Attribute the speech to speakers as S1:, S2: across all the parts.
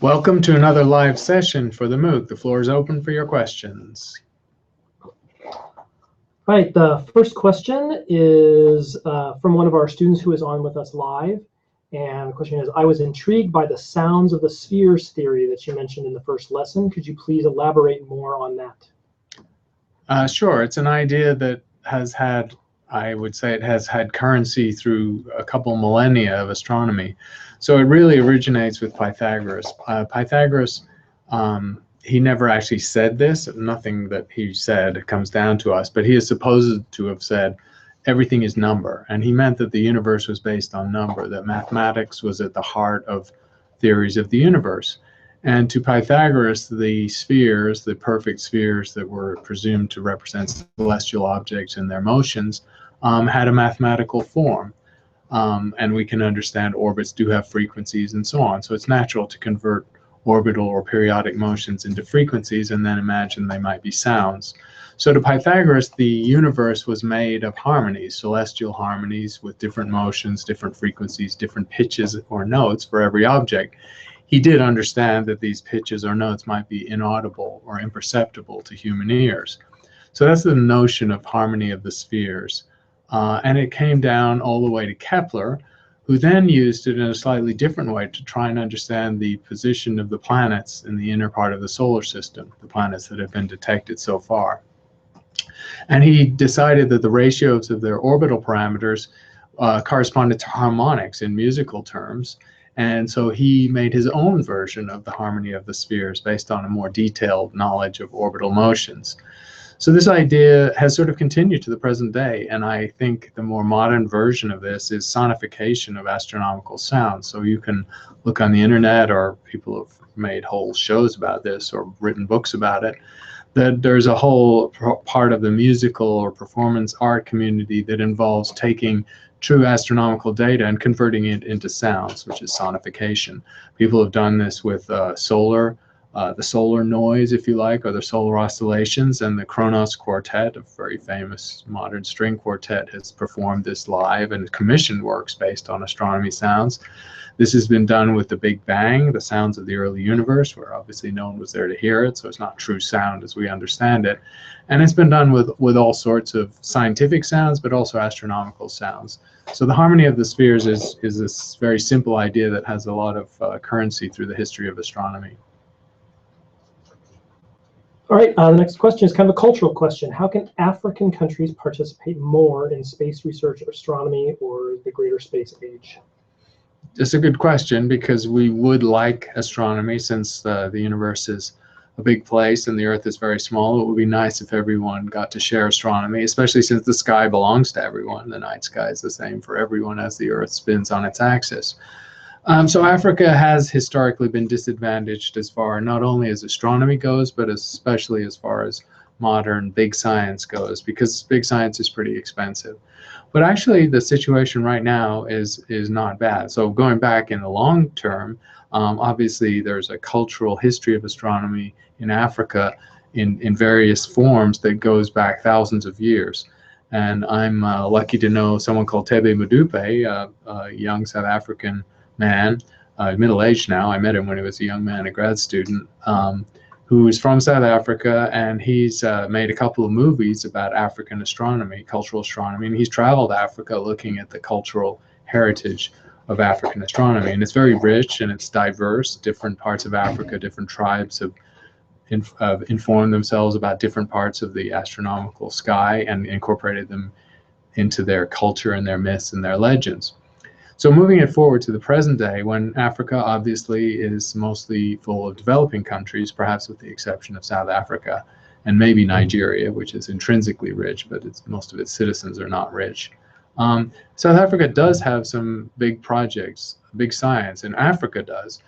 S1: Welcome to another live session for the MOOC. The floor is open for your questions.
S2: All right, the first question is from one of our students who is on with us live. And the question is, I was intrigued by the sounds of the spheres theory that you mentioned in the first lesson. Could you please elaborate more on that?
S1: Sure, it's an idea that has had, I would say it has had currency through a couple millennia of astronomy. So it really originates with Pythagoras. Pythagoras, he never actually said this. Nothing that he said comes down to us, but he is supposed to have said everything is number. And he meant that the universe was based on number, that mathematics was at the heart of theories of the universe. And to Pythagoras, the spheres, the perfect spheres that were presumed to represent celestial objects and their motions, had a mathematical form. And we can understand orbits do have frequencies and so on. So it's natural to convert orbital or periodic motions into frequencies and then imagine they might be sounds. So to Pythagoras, the universe was made of harmonies, celestial harmonies with different motions, different frequencies, different pitches or notes for every object. He did understand that these pitches or notes might be inaudible or imperceptible to human ears. So that's the notion of harmony of the spheres. And it came down all the way to Kepler, who then used it in a slightly different way to try and understand the position of the planets in the inner part of the solar system, the planets that have been detected so far. And he decided that the ratios of their orbital parameters corresponded to harmonics in musical terms. And so he made his own version of the harmony of the spheres based on a more detailed knowledge of orbital motions. So this idea has sort of continued to the present day, and I think the more modern version of this is sonification of astronomical sound. So you can look on the internet, or people have made whole shows about this or written books about it, that there's a whole part of the musical or performance art community that involves taking true astronomical data and converting it into sounds, which is sonification. People have done this with the solar noise, if you like, or the solar oscillations, and the Kronos Quartet, a very famous modern string quartet, has performed this live and commissioned works based on astronomy sounds. This has been done with the Big Bang, the sounds of the early universe, where obviously no one was there to hear it, so it's not true sound as we understand it. And it's been done with all sorts of scientific sounds, but also astronomical sounds. So the harmony of the spheres is this very simple idea that has a lot of currency through the history of astronomy.
S2: All right, the next question is kind of a cultural question. How can African countries participate more in space research, astronomy, or the greater space age?
S1: It's a good question, because we would like astronomy, since the universe is a big place and the Earth is very small. It would be nice if everyone got to share astronomy, especially since the sky belongs to everyone. The night sky is the same for everyone as the Earth spins on its axis. So Africa has historically been disadvantaged as far not only as astronomy goes, but especially as far as modern big science goes, because big science is pretty expensive. But actually the situation right now is not bad. So going back in the long term, obviously there's a cultural history of astronomy in Africa in various forms that goes back thousands of years. And I'm lucky to know someone called Tebe Madupe, a young South African man, middle-aged now. I met him when he was a young man, a grad student, who is from South Africa, and he's made a couple of movies about African astronomy, cultural astronomy, and he's traveled Africa looking at the cultural heritage of African astronomy. And it's very rich and it's diverse. Different parts of Africa, different tribes have informed themselves about different parts of the astronomical sky and incorporated them into their culture and their myths and their legends. So moving it forward to the present day, when Africa obviously is mostly full of developing countries, perhaps with the exception of South Africa and maybe Nigeria, which is intrinsically rich, but most of its citizens are not rich. South Africa does have some big projects, big science, and Africa does.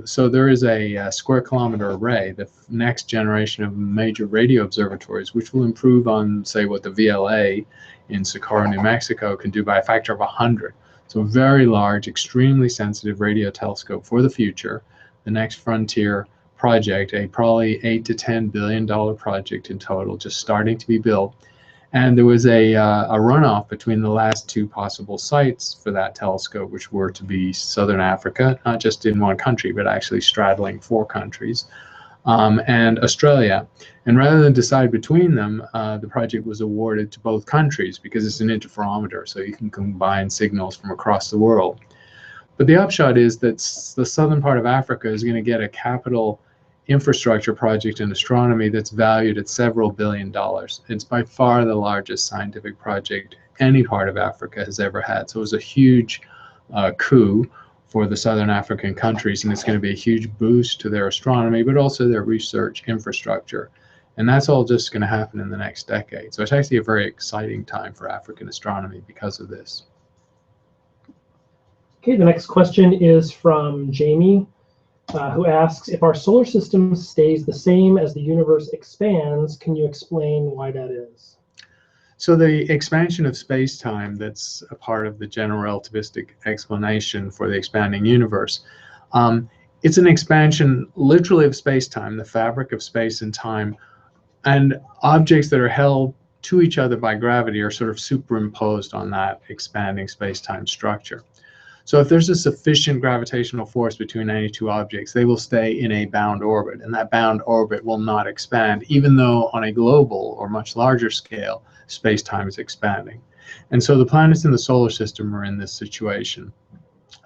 S1: So there is a square kilometer array, the next generation of major radio observatories, which will improve on, say, what the VLA in Socorro, New Mexico can do by a factor of 100. So a very large, extremely sensitive radio telescope for the future, the next frontier project, a probably $8 to $10 billion project in total, just starting to be built. And there was a runoff between the last two possible sites for that telescope, which were to be Southern Africa, not just in one country, but actually straddling 4 countries, and Australia. And rather than decide between them, the project was awarded to both countries because it's an interferometer, so you can combine signals from across the world. But the upshot is that the southern part of Africa is going to get a capital infrastructure project in astronomy that's valued at several $billions. It's by far the largest scientific project any part of Africa has ever had. So it was a huge coup for the southern African countries, and it's going to be a huge boost to their astronomy, but also their research infrastructure. And that's all just going to happen in the next decade. So it's actually a very exciting time for African astronomy because of this.
S2: Okay, the next question is from Jamie, who asks, if our solar system stays the same as the universe expands, can you explain why that is?
S1: So the expansion of space-time, that's a part of the general relativistic explanation for the expanding universe. It's an expansion literally of space-time, the fabric of space and time, and objects that are held to each other by gravity are sort of superimposed on that expanding space-time structure. So if there's a sufficient gravitational force between any two objects, they will stay in a bound orbit, and that bound orbit will not expand, even though on a global or much larger scale, space-time is expanding. And so the planets in the solar system are in this situation.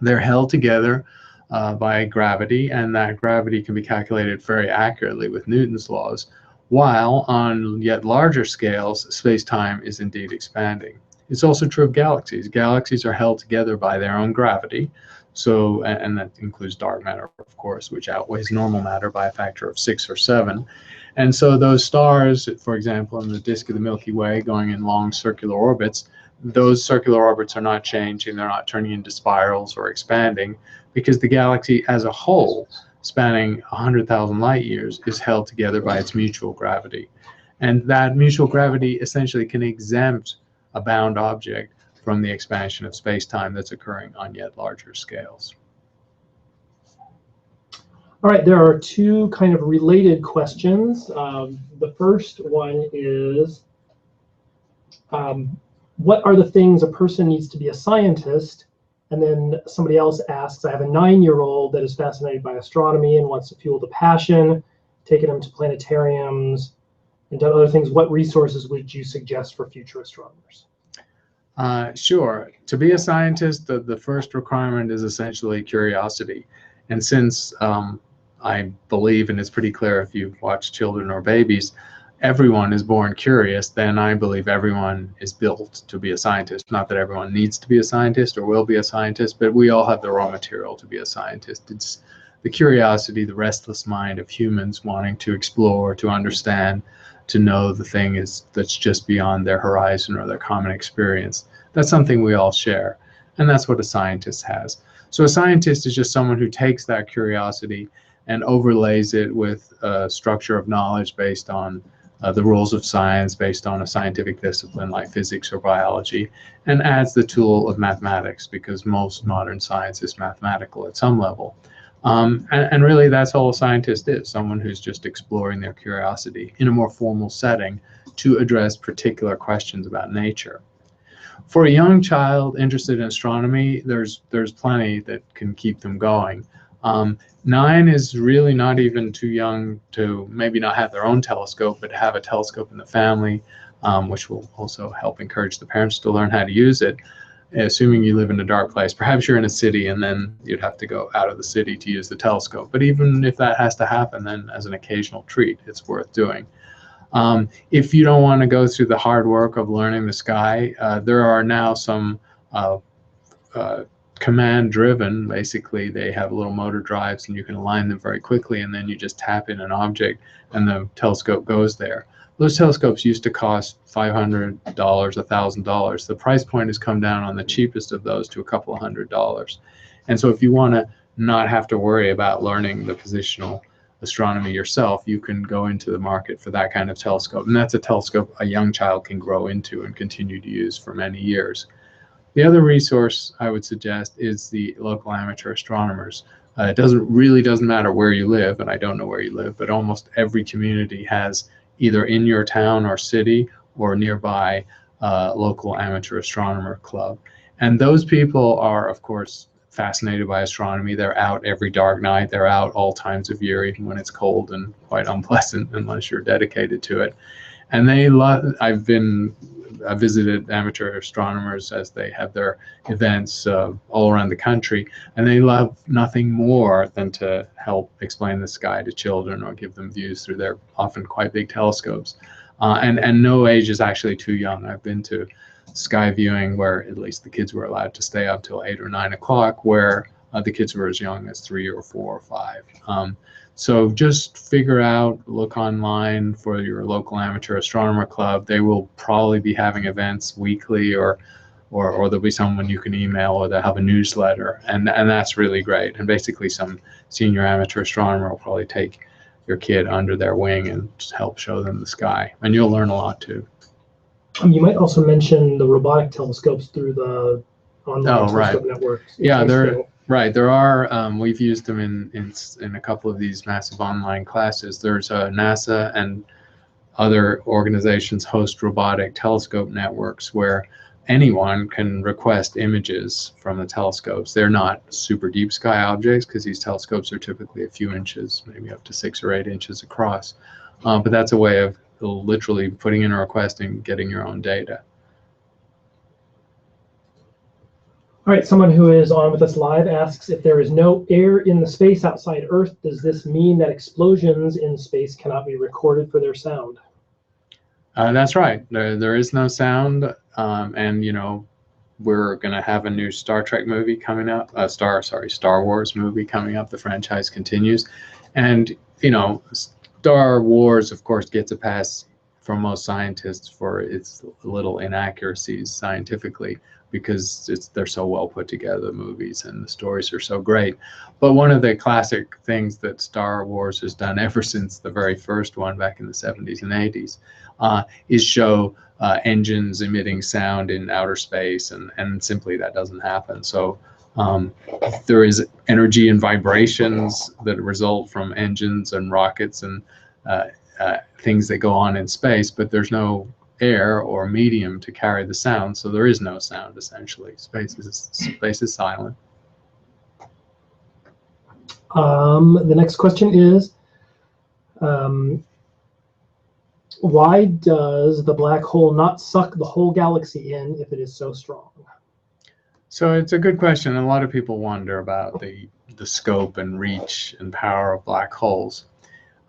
S1: They're held together by gravity, and that gravity can be calculated very accurately with Newton's laws, while on yet larger scales, space-time is indeed expanding. It's also true of galaxies. Galaxies are held together by their own gravity, so, and that includes dark matter, of course, which outweighs normal matter by a factor of 6 or 7. And so those stars, for example, in the disk of the Milky Way going in long circular orbits, those circular orbits are not changing, they're not turning into spirals or expanding, because the galaxy as a whole, spanning 100,000 light years, is held together by its mutual gravity. And that mutual gravity essentially can exempt a bound object from the expansion of space-time that's occurring on yet larger scales.
S2: All right, there are 2 kind of related questions. The first one is, what are the things a person needs to be a scientist? And then somebody else asks, I have a 9-year-old that is fascinated by astronomy and wants to fuel the passion, taking them to planetariums and done other things. What resources would you suggest for future astronomers?
S1: Sure. To be a scientist, the first requirement is essentially curiosity. And since I believe, and it's pretty clear if you've watched children or babies, everyone is born curious, then I believe everyone is built to be a scientist. Not that everyone needs to be a scientist or will be a scientist, but we all have the raw material to be a scientist. It's the curiosity, the restless mind of humans wanting to explore, to understand, to know the thing that's just beyond their horizon or their common experience. That's something we all share, and that's what a scientist has. So a scientist is just someone who takes that curiosity and overlays it with a structure of knowledge based on the rules of science, based on a scientific discipline like physics or biology, and adds the tool of mathematics, because most modern science is mathematical at some level. And really that's all a scientist is, someone who's just exploring their curiosity in a more formal setting to address particular questions about nature. For a young child interested in astronomy, there's plenty that can keep them going. 9 is really not even too young to maybe not have their own telescope, but have a telescope in the family, which will also help encourage the parents to learn how to use it. Assuming you live in a dark place, perhaps you're in a city and then you'd have to go out of the city to use the telescope. But even if that has to happen, then as an occasional treat, it's worth doing. If you don't want to go through the hard work of learning the sky, there are now some command driven. Basically, they have little motor drives and you can align them very quickly, and then you just tap in an object and the telescope goes there. Those telescopes used to cost $500, $1,000. The price point has come down on the cheapest of those to a couple of $100. And so if you want to not have to worry about learning the positional astronomy yourself, you can go into the market for that kind of telescope. And that's a telescope a young child can grow into and continue to use for many years. The other resource I would suggest is the local amateur astronomers. It doesn't matter where you live, and I don't know where you live, but almost every community has, either in your town or city or nearby local amateur astronomer club. And those people are, of course, fascinated by astronomy. They're out every dark night. They're out all times of year, even when it's cold and quite unpleasant unless you're dedicated to it. And they love, I've visited amateur astronomers as they have their events all around the country, and they love nothing more than to help explain the sky to children or give them views through their often quite big telescopes. And no age is actually too young. I've been to sky viewing where at least the kids were allowed to stay up till 8 or 9 o'clock, where the kids were as young as 3 or 4 or 5. So just figure out, look online for your local amateur astronomer club. They will probably be having events weekly, or there'll be someone you can email, or they'll have a newsletter, and that's really great. And basically some senior amateur astronomer will probably take your kid under their wing and just help show them the sky, and you'll learn a lot too.
S2: You might also mention the robotic telescopes through the online telescope networks.
S1: Yeah, there are. We've used them in a couple of these massive online classes. There's NASA and other organizations host robotic telescope networks where anyone can request images from the telescopes. They're not super deep sky objects because these telescopes are typically a few inches, maybe up to 6 or 8 inches across. But that's a way of literally putting in a request and getting your own data.
S2: All right, someone who is on with us live asks, if there is no air in the space outside Earth, does this mean that explosions in space cannot be recorded for their sound?
S1: That's right. There is no sound, and you know, we're going to have a new Star Trek movie coming up. Star Wars movie coming up. The franchise continues, and you know, Star Wars, of course, gets a pass from most scientists for its little inaccuracies scientifically, because they're so well put together, the movies, and the stories are so great. But one of the classic things that Star Wars has done ever since the very first one back in the 70s and 80s is show engines emitting sound in outer space, and simply that doesn't happen. So there is energy and vibrations that result from engines and rockets and things that go on in space, but there's no air or medium to carry the sound, so there is no sound essentially. Space is silent.
S2: The next question is, why does the black hole not suck the whole galaxy in if it is so strong?
S1: So it's a good question. A lot of people wonder about the scope and reach and power of black holes.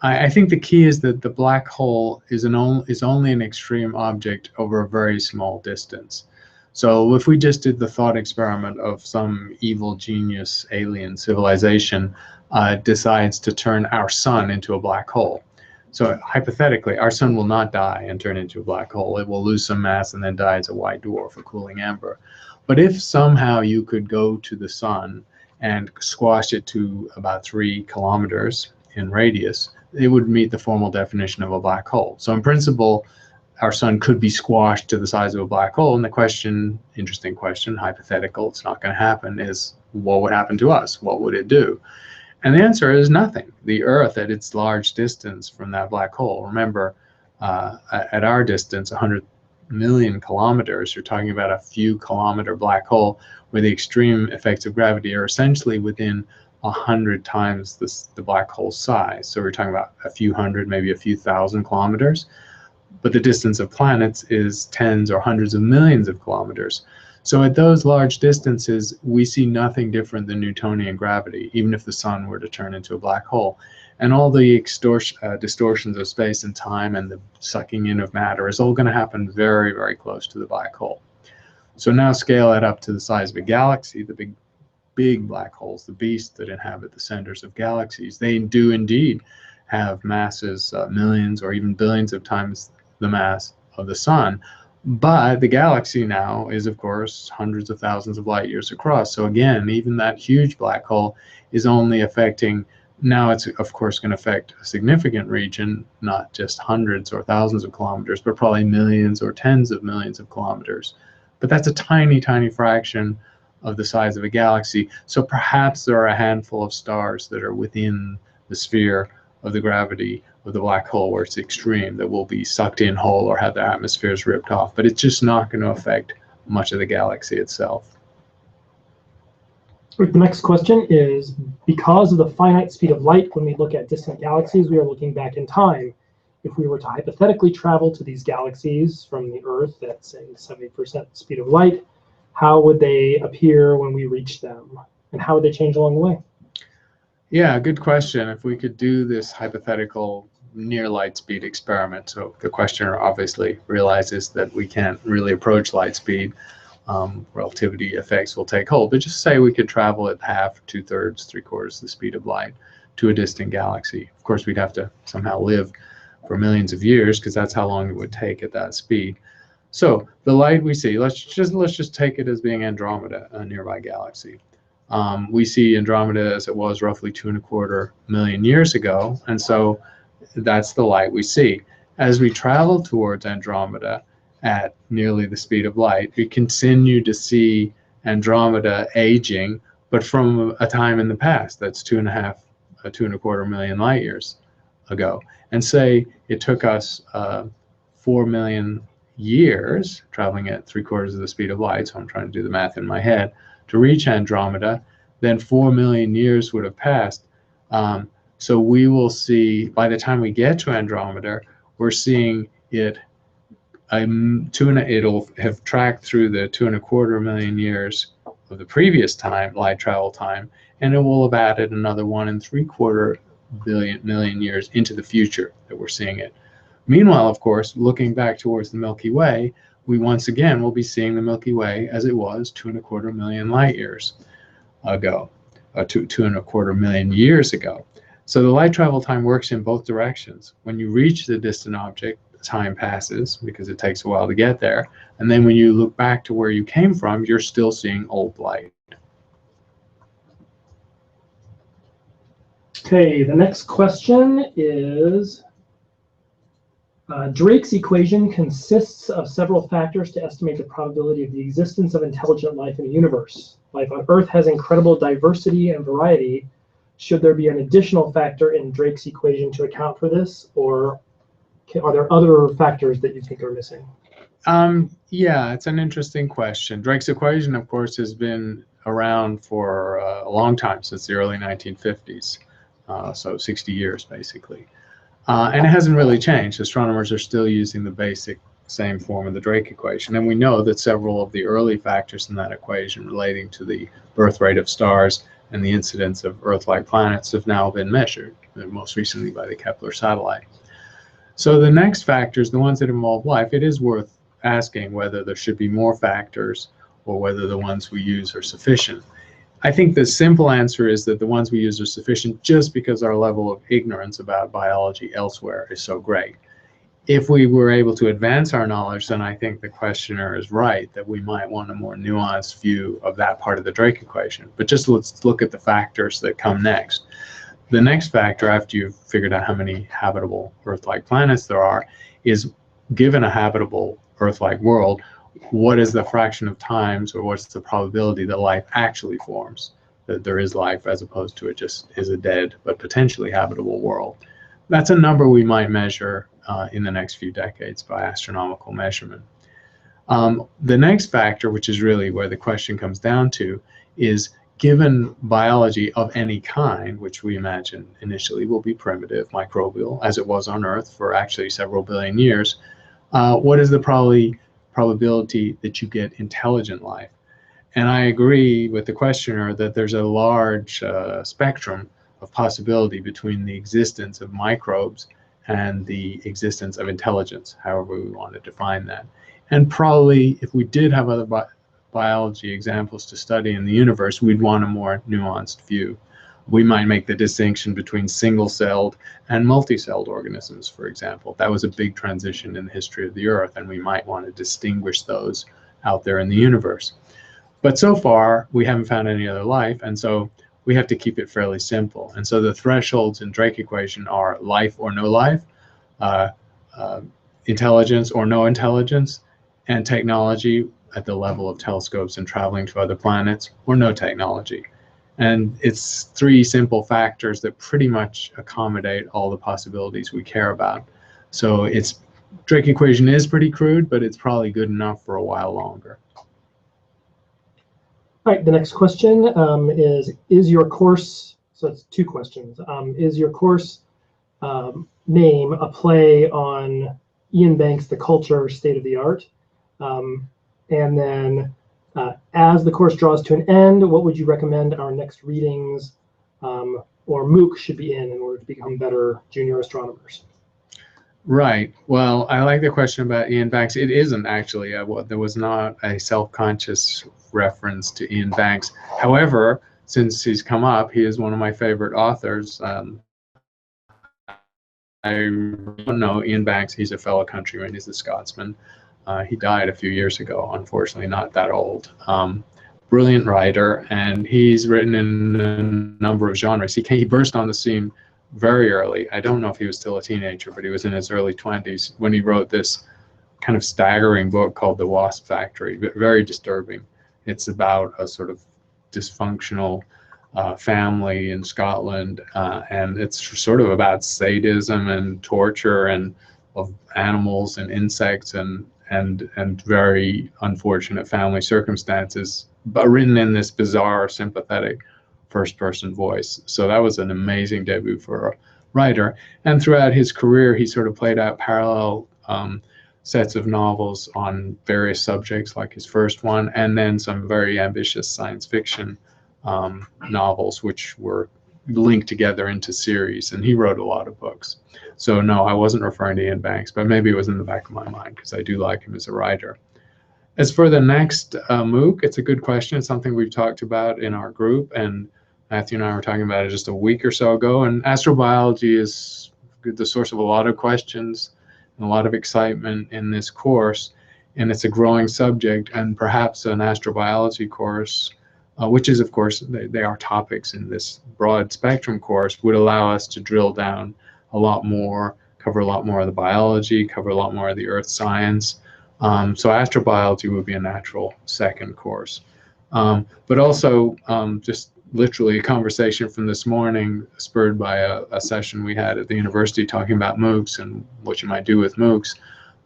S1: I think the key is that the black hole is only an extreme object over a very small distance. So if we just did the thought experiment of some evil genius alien civilization decides to turn our sun into a black hole. So hypothetically, our sun will not die and turn into a black hole. It will lose some mass and then die as a white dwarf, a cooling ember. But if somehow you could go to the sun and squash it to about 3 kilometers in radius, it would meet the formal definition of a black hole. So in principle, our sun could be squashed to the size of a black hole. And the question, interesting question, hypothetical, it's not going to happen, is what would happen to us? What would it do? And the answer is nothing. The Earth at its large distance from that black hole, remember, at our distance, 100 million kilometers, you're talking about a few kilometer black hole where the extreme effects of gravity are essentially within 100 times the black hole's size. So we're talking about a few hundred, maybe a few thousand kilometers. But the distance of planets is tens or hundreds of millions of kilometers. So at those large distances, we see nothing different than Newtonian gravity, even if the sun were to turn into a black hole. And all the distortions of space and time and the sucking in of matter is all going to happen very, very close to the black hole. So now scale that up to the size of a galaxy, the big black holes, the beasts that inhabit the centers of galaxies. They do indeed have masses, millions or even billions of times the mass of the sun. But the galaxy now is, of course, hundreds of thousands of light years across. So again, even that huge black hole is only affecting, now it's of course going to affect a significant region, not just hundreds or thousands of kilometers, but probably millions or tens of millions of kilometers. But that's a tiny, tiny fraction of the size of a galaxy. So perhaps there are a handful of stars that are within the sphere of the gravity of the black hole where it's extreme, that will be sucked in whole or have their atmospheres ripped off. But it's just not going to affect much of the galaxy itself.
S2: The next question is, because of the finite speed of light, when we look at distant galaxies, we are looking back in time. If we were to hypothetically travel to these galaxies from the Earth at, say, 70% speed of light, how would they appear when we reach them? And how would they change along the way?
S1: Yeah, good question. If we could do this hypothetical near light speed experiment, so the questioner obviously realizes that we can't really approach light speed, relativity effects will take hold, but just say we could travel at half, 2/3, 3/4 the speed of light to a distant galaxy. Of course, we'd have to somehow live for millions of years, because that's how long it would take at that speed. So the light we see, let's just take it as being Andromeda, a nearby galaxy. We see Andromeda as it was roughly 2.25 million years ago, and so that's the light we see. As we travel towards Andromeda at nearly the speed of light, we continue to see Andromeda aging, but from a time in the past that's 2.25 million light years ago. And say it took us 4 million years, traveling at 3/4 of the speed of light, so I'm trying to do the math in my head, to reach Andromeda, then 4 million years would have passed. So we will see, by the time we get to Andromeda, we're seeing it, it'll have tracked through the 2.25 million years of the previous time, light travel time, and it will have added another 1.75 million years into the future that we're seeing it. Meanwhile, of course, looking back towards the Milky Way, we once again will be seeing the Milky Way as it was 2.25 million light years ago, 2.25 million years ago. So the light travel time works in both directions. When you reach the distant object, time passes because it takes a while to get there. And then when you look back to where you came from, you're still seeing old light.
S2: Okay, the next question is, Drake's equation consists of several factors to estimate the probability of the existence of intelligent life in the universe. Life on Earth has incredible diversity and variety. Should there be an additional factor in Drake's equation to account for this, or are there other factors that you think are missing?
S1: Yeah, it's an interesting question. Drake's equation, of course, has been around for a long time, since the early 1950s, so 60 years basically. And it hasn't really changed. Astronomers are still using the basic same form of the Drake equation. And we know that several of the early factors in that equation relating to the birth rate of stars and the incidence of Earth-like planets have now been measured, most recently by the Kepler satellite. So the next factors, the ones that involve life, it is worth asking whether there should be more factors or whether the ones we use are sufficient. I think the simple answer is that the ones we use are sufficient just because our level of ignorance about biology elsewhere is so great. If we were able to advance our knowledge, then I think the questioner is right that we might want a more nuanced view of that part of the Drake equation. But just let's look at the factors that come next. The next factor, after you've figured out how many habitable Earth-like planets there are, is given a habitable Earth-like world, what is the fraction of times, or what's the probability that life actually forms, that there is life as opposed to it just is a dead but potentially habitable world. That's a number we might measure in the next few decades by astronomical measurement. The next factor, which is really where the question comes down to, is given biology of any kind, which we imagine initially will be primitive, microbial, as it was on Earth for actually several billion years, what is the probability that you get intelligent life? And I agree with the questioner that there's a large spectrum of possibility between the existence of microbes and the existence of intelligence, however we want to define that. And probably if we did have other biology examples to study in the universe, we'd want a more nuanced view. We might make the distinction between single-celled and multi-celled organisms, for example. That was a big transition in the history of the Earth, and we might want to distinguish those out there in the universe. But so far, we haven't found any other life, and so we have to keep it fairly simple. And so the thresholds in Drake equation are life or no life, intelligence or no intelligence, and technology at the level of telescopes and traveling to other planets, or no technology. And it's three simple factors that pretty much accommodate all the possibilities we care about. So its Drake equation is pretty crude, but it's probably good enough for a while longer.
S2: All right, the next question is your course, so it's two questions. Is your course name a play on Ian Banks' The Culture, State of the Art? And then as the course draws to an end, what would you recommend our next readings or MOOC should be in order to become better junior astronomers?
S1: Right. Well, I like the question about Ian Banks. It isn't actually. There was not a self-conscious reference to Ian Banks. However, since he's come up, he is one of my favorite authors. I don't know Ian Banks. He's a fellow countryman. He's a Scotsman. He died a few years ago, unfortunately, not that old. Brilliant writer, and he's written in a number of genres. He burst on the scene very early. I don't know if he was still a teenager, but he was in his early 20s when he wrote this kind of staggering book called The Wasp Factory, very disturbing. It's about a sort of dysfunctional family in Scotland, and it's sort of about sadism and torture and of animals and insects and very unfortunate family circumstances, but written in this bizarre, sympathetic first-person voice. So that was an amazing debut for a writer. And throughout his career, he sort of played out parallel sets of novels on various subjects, like his first one, and then some very ambitious science fiction novels, which were linked together into series. And he wrote a lot of books. So no, I wasn't referring to Ian Banks, but maybe it was in the back of my mind because I do like him as a writer. As for the next MOOC, it's a good question. It's something we've talked about in our group, and Matthew and I were talking about it just a week or so ago. And astrobiology is the source of a lot of questions and a lot of excitement in this course, and it's a growing subject. And perhaps an astrobiology course, which is, of course, they are topics in this broad spectrum course, would allow us to drill down a lot more, cover a lot more of the biology, cover a lot more of the earth science. So astrobiology would be a natural second course. But also just literally a conversation from this morning spurred by a session we had at the university talking about MOOCs and what you might do with MOOCs.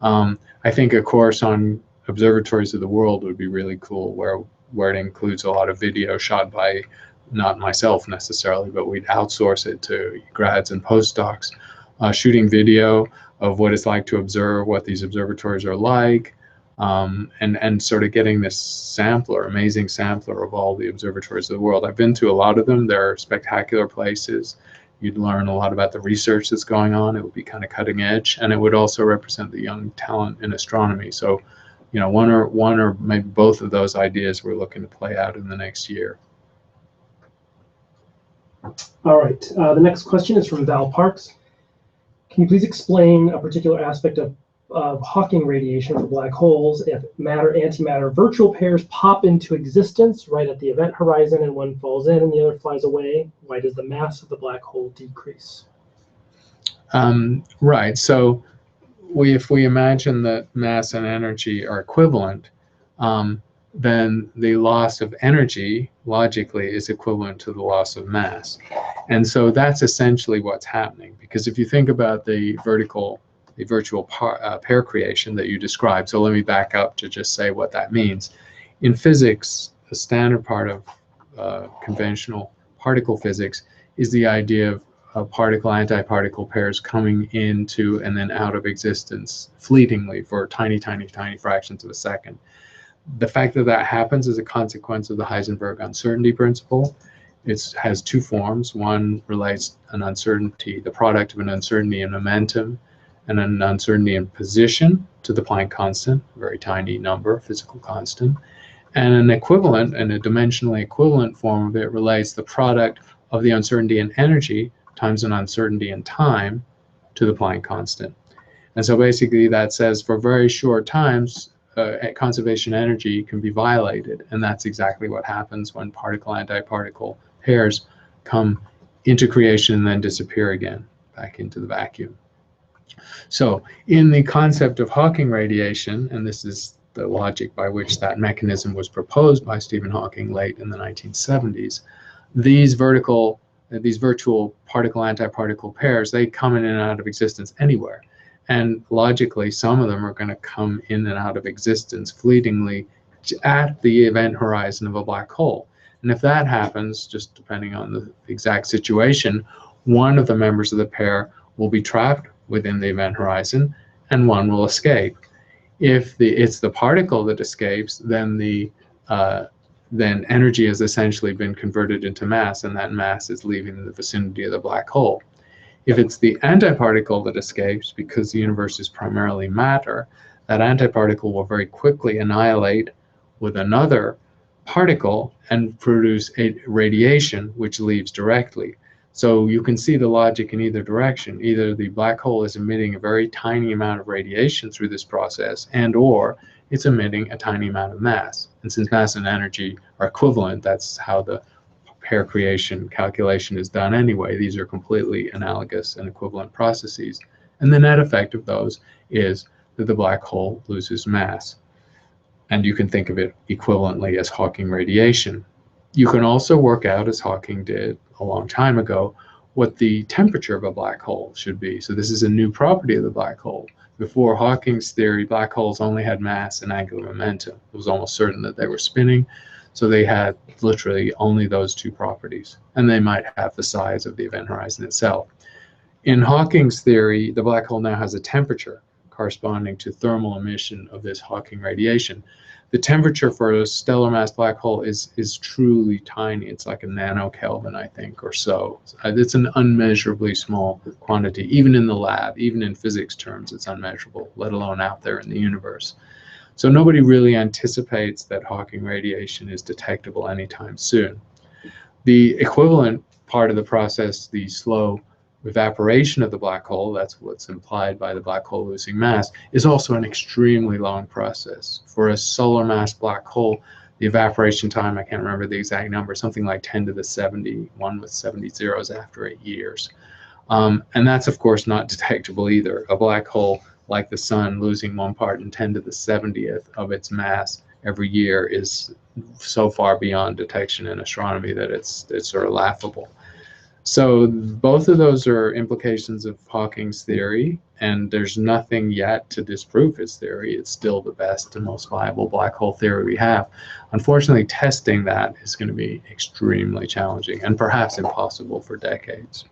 S1: I think a course on observatories of the world would be really cool, where it includes a lot of video shot by, not myself necessarily, but we'd outsource it to grads and postdocs, shooting video of what it's like to observe, what these observatories are like, and sort of getting this sampler, amazing sampler of all the observatories of the world. I've been to a lot of them. They're spectacular places. You'd learn a lot about the research that's going on. It would be kind of cutting edge, and it would also represent the young talent in astronomy. So, you know, one or maybe both of those ideas we're looking to play out in the next year.
S2: All right, the next question is from Val Parks. Can you please explain a particular aspect of Hawking radiation for black holes? If matter-antimatter virtual pairs pop into existence right at the event horizon and one falls in and the other flies away, why does the mass of the black hole decrease?
S1: Right, so if we imagine that mass and energy are equivalent, then the loss of energy, logically, is equivalent to the loss of mass. And so that's essentially what's happening, because if you think about the virtual pair creation that you described, so let me back up to just say what that means. In physics, a standard part of conventional particle physics is the idea of particle-antiparticle pairs coming into and then out of existence fleetingly for tiny, tiny, tiny fractions of a second. The fact that that happens is a consequence of the Heisenberg uncertainty principle. It has two forms. One relates an uncertainty, the product of an uncertainty in momentum and an uncertainty in position, to the Planck constant, a very tiny number, physical constant. And an equivalent, and a dimensionally equivalent form of it relates the product of the uncertainty in energy times an uncertainty in time to the Planck constant. And so basically that says for very short times, conservation energy can be violated, and that's exactly what happens when particle-antiparticle pairs come into creation and then disappear again back into the vacuum. So in the concept of Hawking radiation, and this is the logic by which that mechanism was proposed by Stephen Hawking late in the 1970s, these virtual particle-antiparticle pairs, they come in and out of existence anywhere. And logically, some of them are going to come in and out of existence fleetingly at the event horizon of a black hole. And if that happens, just depending on the exact situation, one of the members of the pair will be trapped within the event horizon and one will escape. If it's the particle that escapes, then then energy has essentially been converted into mass, and that mass is leaving the vicinity of the black hole. If it's the antiparticle that escapes, because the universe is primarily matter, that antiparticle will very quickly annihilate with another particle and produce a radiation which leaves directly. So you can see the logic in either direction. Either the black hole is emitting a very tiny amount of radiation through this process, and or it's emitting a tiny amount of mass. And since mass and energy are equivalent, that's how the pair creation calculation is done anyway. These are completely analogous and equivalent processes. And the net effect of those is that the black hole loses mass. And you can think of it equivalently as Hawking radiation. You can also work out, as Hawking did a long time ago, what the temperature of a black hole should be. So this is a new property of the black hole. Before Hawking's theory, black holes only had mass and angular momentum. It was almost certain that they were spinning, so they had literally only those two properties, and they might have the size of the event horizon itself. In Hawking's theory, the black hole now has a temperature corresponding to thermal emission of this Hawking radiation. The temperature for a stellar mass black hole is truly tiny. It's like a nanokelvin, I think, or so. It's an unmeasurably small quantity. Even in the lab, even in physics terms, it's unmeasurable, let alone out there in the universe. So nobody really anticipates that Hawking radiation is detectable anytime soon. The equivalent part of the process, the slow evaporation of the black hole, that's what's implied by the black hole losing mass, is also an extremely long process. For a solar mass black hole, the evaporation time, I can't remember the exact number, something like 10 to the 71 with 70 zeros after 8 years. And that's, of course, not detectable either. A black hole like the sun losing 1 part in 10 to the 70th of its mass every year is so far beyond detection in astronomy that it's sort of laughable. So both of those are implications of Hawking's theory, and there's nothing yet to disprove his theory. It's still the best and most viable black hole theory we have. Unfortunately, testing that is going to be extremely challenging and perhaps impossible for decades.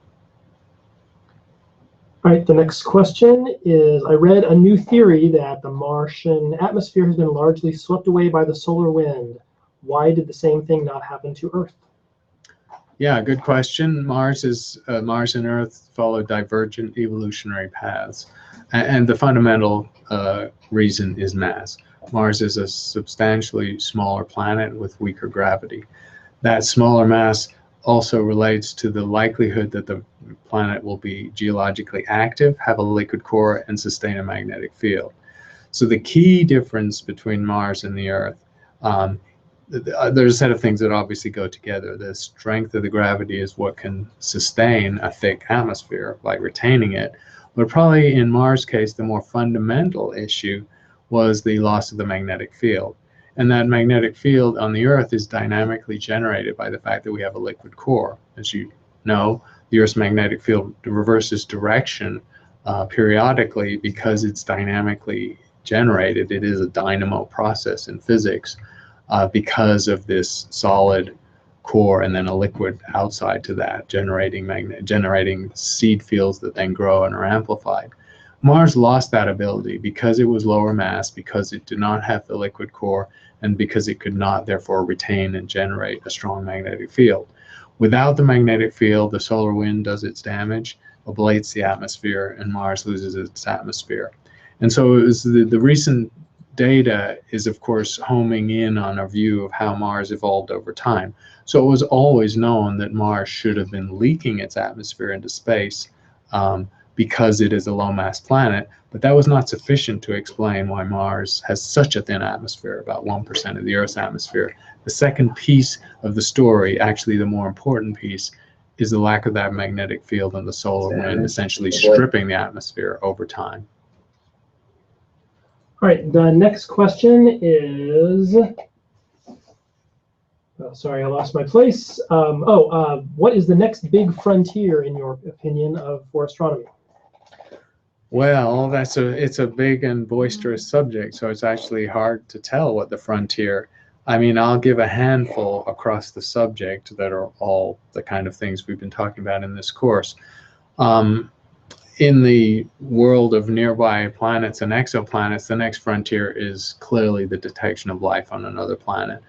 S2: All right, the next question is, I read a new theory that the Martian atmosphere has been largely swept away by the solar wind. Why did the same thing not happen to Earth?
S1: Yeah, good question. Mars and Earth follow divergent evolutionary paths, and the fundamental reason is mass. Mars is a substantially smaller planet with weaker gravity. That smaller mass also relates to the likelihood that the planet will be geologically active, have a liquid core, and sustain a magnetic field. So the key difference between Mars and the Earth, there's a set of things that obviously go together. The strength of the gravity is what can sustain a thick atmosphere, like retaining it. But probably in Mars' case, the more fundamental issue was the loss of the magnetic field. And that magnetic field on the Earth is dynamically generated by the fact that we have a liquid core. As you know, the Earth's magnetic field reverses direction periodically because it's dynamically generated. It is a dynamo process in physics. Because of this solid core and then a liquid outside to that, generating seed fields that then grow and are amplified. Mars lost that ability because it was lower mass, because it did not have the liquid core, and because it could not therefore retain and generate a strong magnetic field. Without the magnetic field, the solar wind does its damage, ablates the atmosphere, and Mars loses its atmosphere. And so it was the recent data is, of course, homing in on a view of how Mars evolved over time. So it was always known that Mars should have been leaking its atmosphere into space because it is a low-mass planet, but that was not sufficient to explain why Mars has such a thin atmosphere, about 1% of the Earth's atmosphere. The second piece of the story, actually the more important piece, is the lack of that magnetic field and the solar wind essentially stripping the atmosphere over time.
S2: All right, the next question is, Sorry, I lost my place. What is the next big frontier, in your opinion, for astronomy?
S1: Well, it's a big and boisterous subject, so it's actually hard to tell what the frontier. I mean, I'll give a handful across the subject that are all the kind of things we've been talking about in this course. In the world of nearby planets and exoplanets, the next frontier is clearly the detection of life on another planet.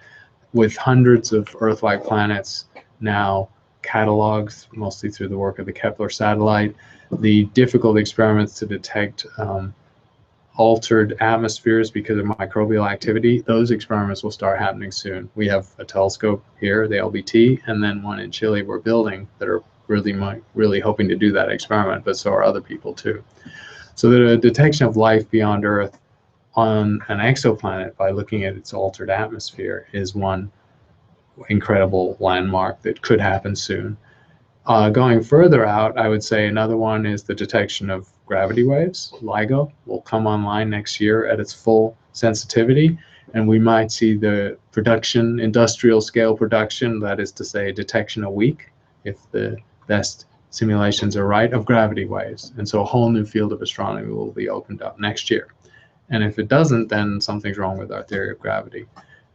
S1: With hundreds of Earth-like planets now cataloged, mostly through the work of the Kepler satellite, the difficult experiments to detect altered atmospheres because of microbial activity, those experiments will start happening soon. We have a telescope here, the LBT, and then one in Chile we're building that are really hoping to do that experiment, but so are other people too. So the detection of life beyond Earth on an exoplanet by looking at its altered atmosphere is one incredible landmark that could happen soon. Going further out, I would say another one is the detection of gravity waves. LIGO will come online next year at its full sensitivity, and we might see the production, industrial scale production, that is to say detection a week, if the best simulations are right, of gravity waves. And so a whole new field of astronomy will be opened up next year. And if it doesn't, then something's wrong with our theory of gravity.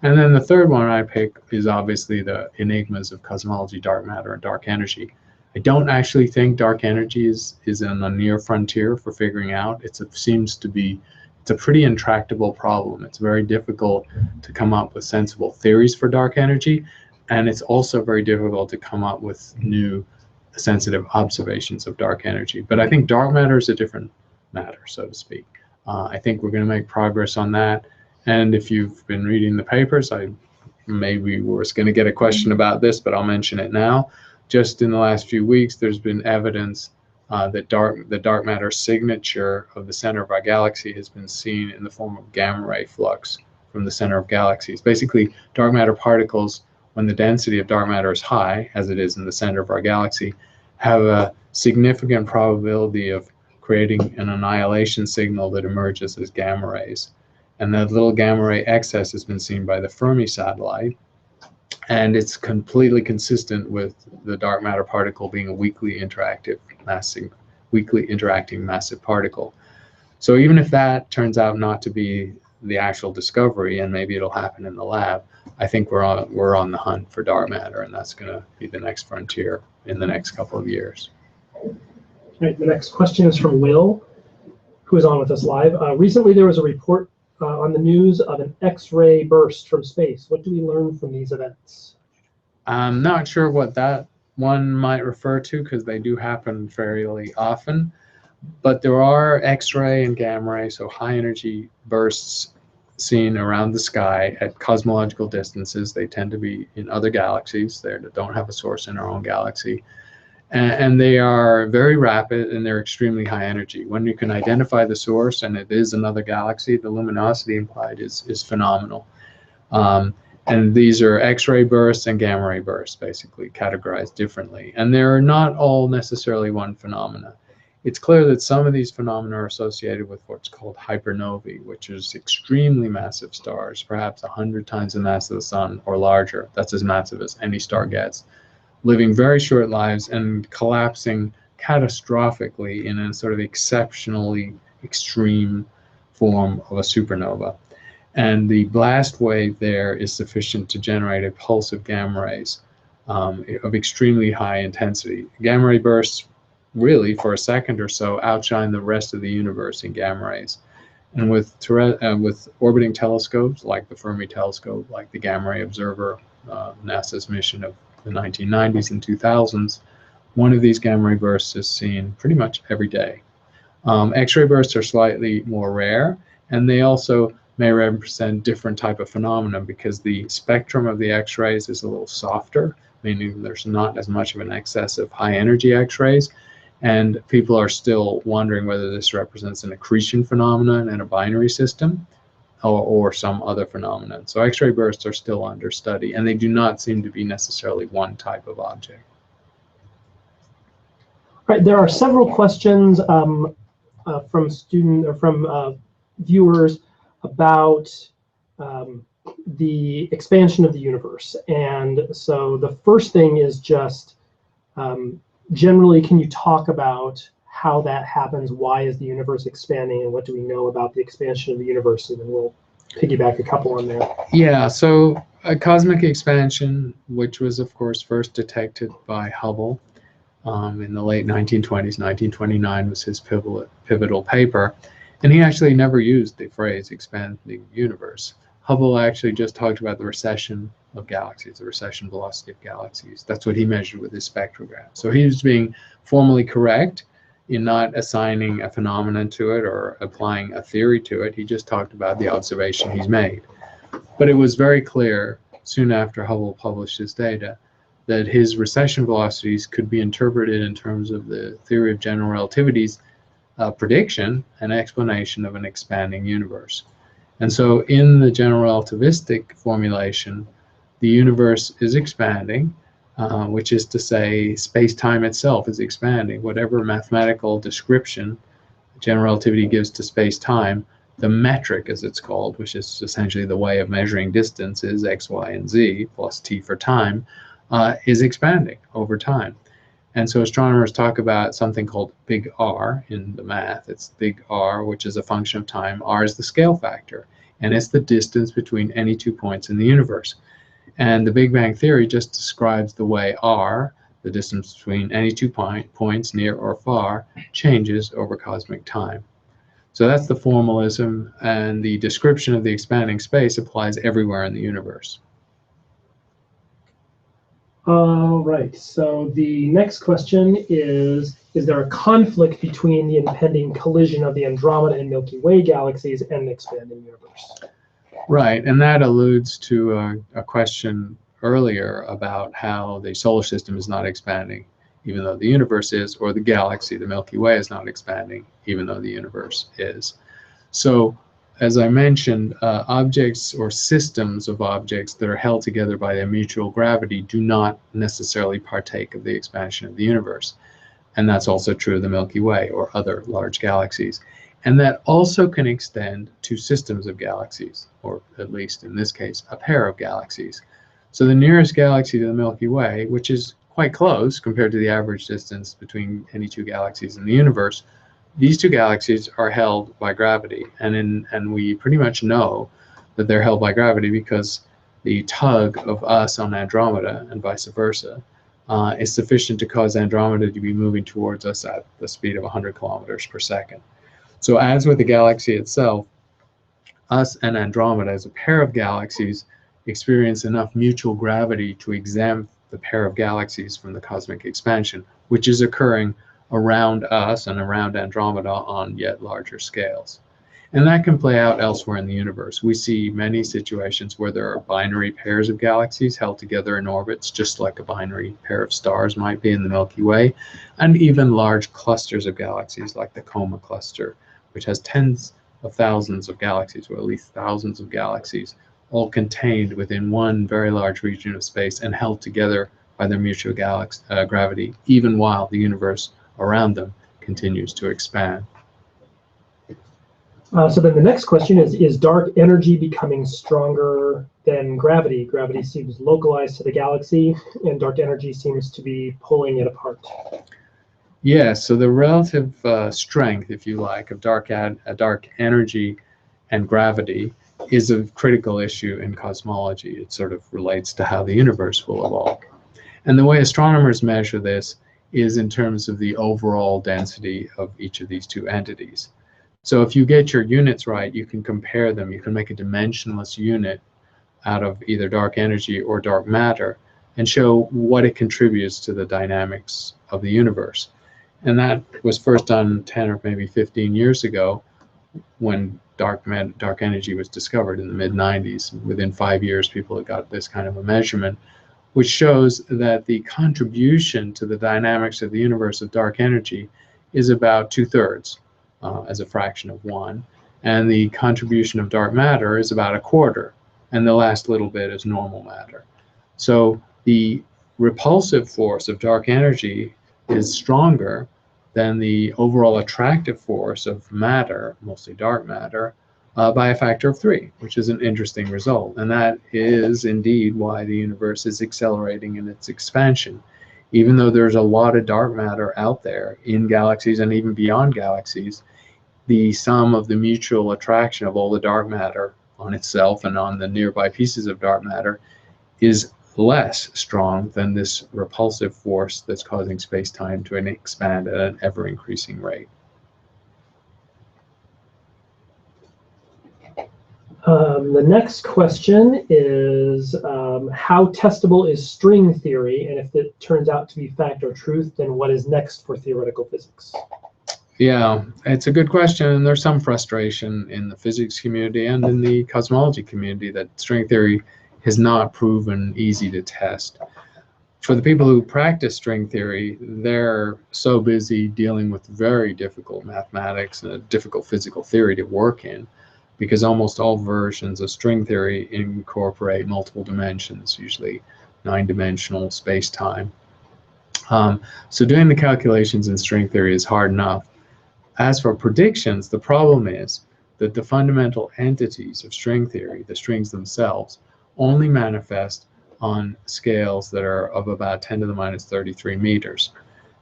S1: And then the third one I pick is obviously the enigmas of cosmology, dark matter, and dark energy. I don't actually think dark energy is in the near frontier for figuring out. It's a pretty intractable problem. It's very difficult to come up with sensible theories for dark energy, and it's also very difficult to come up with new sensitive observations of dark energy. But I think dark matter is a different matter, so to speak. I think we're going to make progress on that. And if you've been reading the papers, maybe we're going to get a question about this, but I'll mention it now. Just in the last few weeks, there's been evidence that the dark matter signature of the center of our galaxy has been seen in the form of gamma ray flux from the center of galaxies. Basically, dark matter particles, when the density of dark matter is high, as it is in the center of our galaxy, have a significant probability of creating an annihilation signal that emerges as gamma rays. And that little gamma ray excess has been seen by the Fermi satellite, and it's completely consistent with the dark matter particle being a weakly interacting massive particle. So even if that turns out not to be the actual discovery, and maybe it'll happen in the lab, I think we're on the hunt for dark matter, and that's going to be the next frontier in the next couple of years.
S2: Right, the next question is from Will, who is on with us live. Recently, there was a report on the news of an X-ray burst from space. What do we learn from these events?
S1: I'm not sure what that one might refer to, because they do happen fairly often, but there are X-ray and gamma ray, so high energy bursts seen around the sky at cosmological distances. They tend to be in other galaxies. They don't have a source in our own galaxy. And they are very rapid, and they're extremely high energy. When you can identify the source and it is another galaxy, the luminosity implied is phenomenal. And these are X-ray bursts and gamma ray bursts, basically categorized differently. And they're not all necessarily one phenomena. It's clear that some of these phenomena are associated with what's called hypernovae, which is extremely massive stars, perhaps 100 times the mass of the sun or larger. That's as massive as any star gets, living very short lives and collapsing catastrophically in a sort of exceptionally extreme form of a supernova. And the blast wave there is sufficient to generate a pulse of gamma rays of extremely high intensity. Gamma ray bursts really, for a second or so, outshine the rest of the universe in gamma rays. And with orbiting telescopes like the Fermi telescope, like the Gamma Ray Observer, NASA's mission of the 1990s and 2000s, one of these gamma ray bursts is seen pretty much every day. X-ray bursts are slightly more rare, and they also may represent different type of phenomena because the spectrum of the X-rays is a little softer, meaning there's not as much of an excess of high energy X-rays, and people are still wondering whether this represents an accretion phenomenon in a binary system or some other phenomenon. So X-ray bursts are still under study, and they do not seem to be necessarily one type of object.
S2: Right, there are several questions from viewers about the expansion of the universe. And so the first thing is just generally, can you talk about how that happens? Why is the universe expanding, and what do we know about the expansion of the universe? And then we'll piggyback a couple on there.
S1: Yeah, so a cosmic expansion, which was of course first detected by Hubble in the late 1920s, 1929 was his pivotal paper, and he actually never used the phrase expand the universe. Hubble actually just talked about the recession of galaxies, the recession velocity of galaxies. That's what he measured with his spectrograph. So he was being formally correct in not assigning a phenomenon to it or applying a theory to it. He just talked about the observation he's made. But it was very clear soon after Hubble published his data that his recession velocities could be interpreted in terms of the theory of general relativity's prediction and explanation of an expanding universe. And so in the general relativistic formulation, the universe is expanding, which is to say space-time itself is expanding. Whatever mathematical description general relativity gives to space-time, the metric, as it's called, which is essentially the way of measuring distance, is x, y, and z, plus t for time, is expanding over time. And so astronomers talk about something called big R in the math. It's big R, which is a function of time. R is the scale factor, and it's the distance between any 2 points in the universe. And the Big Bang Theory just describes the way R, the distance between any 2 points, near or far, changes over cosmic time. So that's the formalism, and the description of the expanding space applies everywhere in the universe.
S2: All right, so the next question is there a conflict between the impending collision of the Andromeda and Milky Way galaxies and the expanding universe?
S1: Right, and that alludes to a question earlier about how the solar system is not expanding, even though the universe is, or the galaxy, the Milky Way, is not expanding, even though the universe is. So, as I mentioned, objects or systems of objects that are held together by their mutual gravity do not necessarily partake of the expansion of the universe. And that's also true of the Milky Way or other large galaxies. And that also can extend to systems of galaxies, or at least in this case, a pair of galaxies. So the nearest galaxy to the Milky Way, which is quite close compared to the average distance between any two galaxies in the universe, these two galaxies are held by gravity, and we pretty much know that they're held by gravity because the tug of us on Andromeda and vice versa is sufficient to cause Andromeda to be moving towards us at the speed of 100 kilometers per second. So as with the galaxy itself, us and Andromeda as a pair of galaxies experience enough mutual gravity to exempt the pair of galaxies from the cosmic expansion, which is occurring around us and around Andromeda on yet larger scales. And that can play out elsewhere in the universe. We see many situations where there are binary pairs of galaxies held together in orbits, just like a binary pair of stars might be in the Milky Way, and even large clusters of galaxies like the Coma cluster, which has tens of thousands of galaxies, or at least thousands of galaxies, all contained within one very large region of space and held together by their mutual gravity, even while the universe around them continues to expand.
S2: So then the next question is dark energy becoming stronger than gravity? Gravity seems localized to the galaxy, and dark energy seems to be pulling it apart.
S1: Yes, so the relative strength, if you like, of dark energy and gravity is a critical issue in cosmology. It sort of relates to how the universe will evolve. And the way astronomers measure this is in terms of the overall density of each of these two entities. So if you get your units right, you can compare them. You can make a dimensionless unit out of either dark energy or dark matter and show what it contributes to the dynamics of the universe. And that was first done 10 or maybe 15 years ago when dark energy was discovered in the mid-90s. Within 5 years, people had got this kind of a measurement, which shows that the contribution to the dynamics of the universe of dark energy is about 2/3 as a fraction of 1. And the contribution of dark matter is about 1/4. And the last little bit is normal matter. So the repulsive force of dark energy is stronger than the overall attractive force of matter, mostly dark matter, by a factor of 3, which is an interesting result. And that is indeed why the universe is accelerating in its expansion. Even though there's a lot of dark matter out there in galaxies and even beyond galaxies, the sum of the mutual attraction of all the dark matter on itself and on the nearby pieces of dark matter is less strong than this repulsive force that's causing space-time to expand at an ever-increasing rate.
S2: The next question is, how testable is string theory? And if it turns out to be fact or truth, then what is next for theoretical physics?
S1: Yeah, it's a good question, and there's some frustration in the physics community and in the cosmology community that string theory has not proven easy to test. For the people who practice string theory, they're so busy dealing with very difficult mathematics and a difficult physical theory to work in, because almost all versions of string theory incorporate multiple dimensions, usually 9-dimensional space-time. So doing the calculations in string theory is hard enough. As for predictions, the problem is that the fundamental entities of string theory, the strings themselves, only manifest on scales that are of about 10 to the minus 33 meters.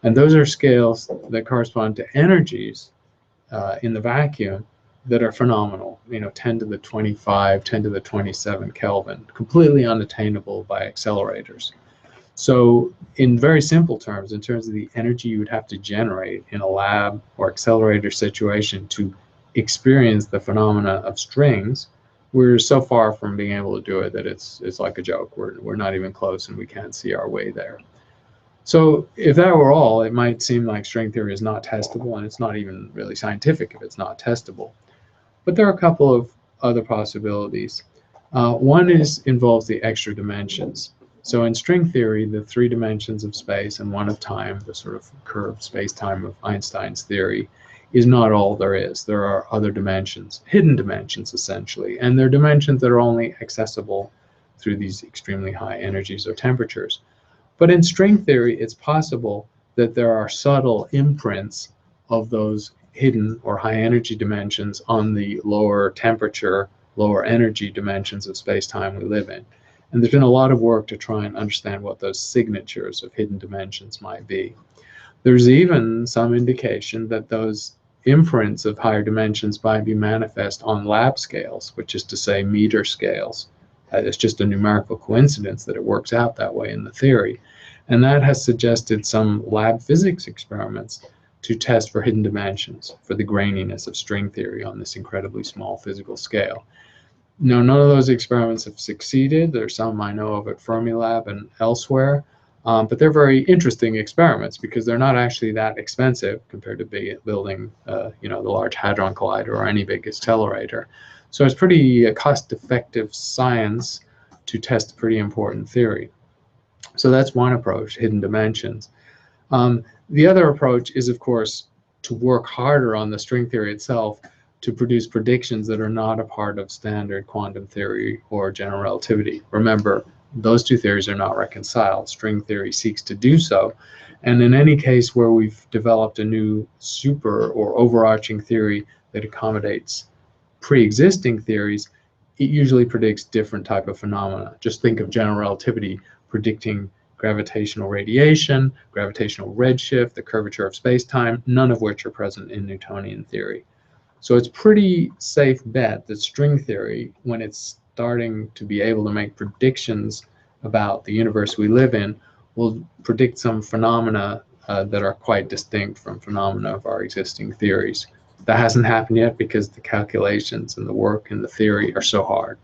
S1: And those are scales that correspond to energies in the vacuum that are phenomenal, 10 to the 25, 10 to the 27 Kelvin, completely unattainable by accelerators. So in very simple terms, in terms of the energy you would have to generate in a lab or accelerator situation to experience the phenomena of strings, we're so far from being able to do it that it's like a joke. We're not even close, and we can't see our way there. So if that were all, it might seem like string theory is not testable, and it's not even really scientific if it's not testable. But there are a couple of other possibilities. One involves the extra dimensions. So in string theory, the 3 dimensions of space and 1 of time, the sort of curved space-time of Einstein's theory, is not all there is. There are other dimensions, hidden dimensions essentially, and they're dimensions that are only accessible through these extremely high energies or temperatures. But in string theory, it's possible that there are subtle imprints of those hidden or high energy dimensions on the lower temperature, lower energy dimensions of space-time we live in. And there's been a lot of work to try and understand what those signatures of hidden dimensions might be. There's even some indication that those imprints of higher dimensions might be manifest on lab scales, which is to say meter scales. It's just a numerical coincidence that it works out that way in the theory. And that has suggested some lab physics experiments to test for hidden dimensions, for the graininess of string theory on this incredibly small physical scale. No, none of those experiments have succeeded. There's some I know of at Fermilab and elsewhere, but they're very interesting experiments because they're not actually that expensive compared to building, the Large Hadron Collider or any big accelerator. So it's pretty cost-effective science to test a pretty important theory. So that's one approach, hidden dimensions. The other approach is, of course, to work harder on the string theory itself to produce predictions that are not a part of standard quantum theory or general relativity. Remember, those two theories are not reconciled. String theory seeks to do so. And in any case where we've developed a new super or overarching theory that accommodates pre-existing theories, it usually predicts different type of phenomena. Just think of general relativity predicting gravitational radiation, gravitational redshift, the curvature of space-time, none of which are present in Newtonian theory. So it's pretty safe bet that string theory, when it's starting to be able to make predictions about the universe we live in, will predict some phenomena that are quite distinct from phenomena of our existing theories. That hasn't happened yet because the calculations and the work and the theory are so hard.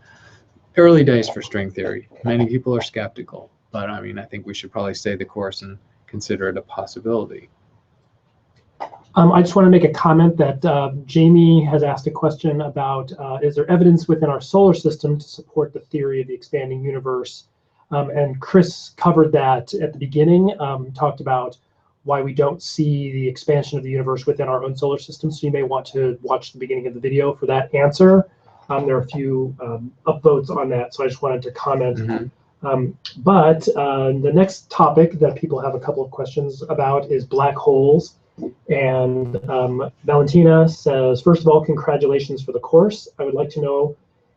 S1: Early days for string theory. Many people are skeptical, but I think we should probably stay the course and consider it a possibility.
S2: I just want to make a comment that Jamie has asked a question about, is there evidence within our solar system to support the theory of the expanding universe? And Chris covered that at the beginning, talked about why we don't see the expansion of the universe within our own solar system. So you may want to watch the beginning of the video for that answer. There are a few upvotes on that, so I just wanted to comment. But the next topic that people have a couple of questions about is black holes. And Valentina says, first of all, congratulations for the course. I would like to know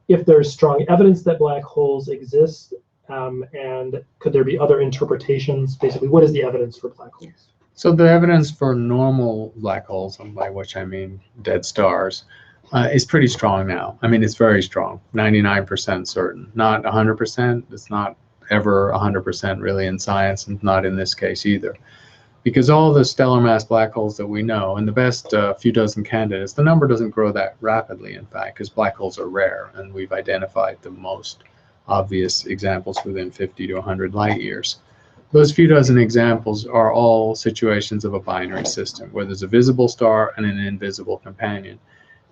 S2: if there's strong evidence that black holes exist, and could there be other interpretations? Basically, what is the evidence for black holes?
S1: So the evidence for normal black holes, and by which I mean dead stars, is pretty strong now. I mean, it's very strong, 99% certain. Not 100%. It's not ever 100% really in science, and not in this case either. Because all the stellar mass black holes that we know, and the best few dozen candidates, the number doesn't grow that rapidly, in fact, because black holes are rare, and we've identified the most obvious examples within 50 to 100 light years. Those few dozen examples are all situations of a binary system, where there's a visible star and an invisible companion.